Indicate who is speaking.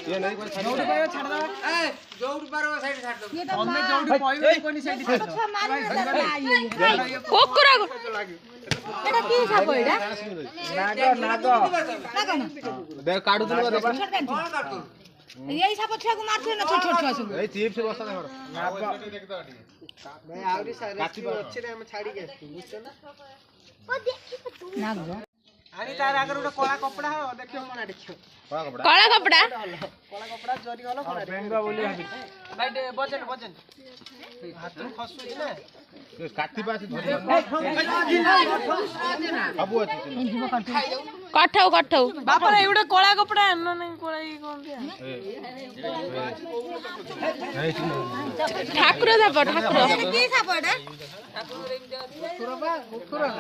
Speaker 1: ये नहीं कोई छाड़ दो छाड़ दो ए जोड़ पर वो साइड छाड़ दो हमने जोड़ पॉइंट कोनी साइड छाड़ दो
Speaker 2: कोकुरा एटा की साप एटा
Speaker 1: नाग देख काढू तुला देख कोण काढतो
Speaker 2: यही साप छुआ को मारथे ना छोट छोट छुआ सब
Speaker 1: ए चिप्स बसा देखो नाग मैं आवरी सारे अच्छे रे हम छाड़ी के बुझछ ना
Speaker 2: ओ देखि तू नाग
Speaker 1: आनी तार आगर उडा कोला कपड़ा हो देखियो कोना देखियो
Speaker 2: काला कपड़ा
Speaker 1: कोला कपड़ा जरी वाला कोना बेंगा बोली भाई वजन वजन हाथ खसु ना काठी पास धरि बाबू अछि
Speaker 2: कठौ
Speaker 3: बापा रे एउडा कोला कपड़ा न नहीं कोला ई कोन दिया
Speaker 2: ठाकुर साप ठाकुर की साप एटा
Speaker 1: ठाकुर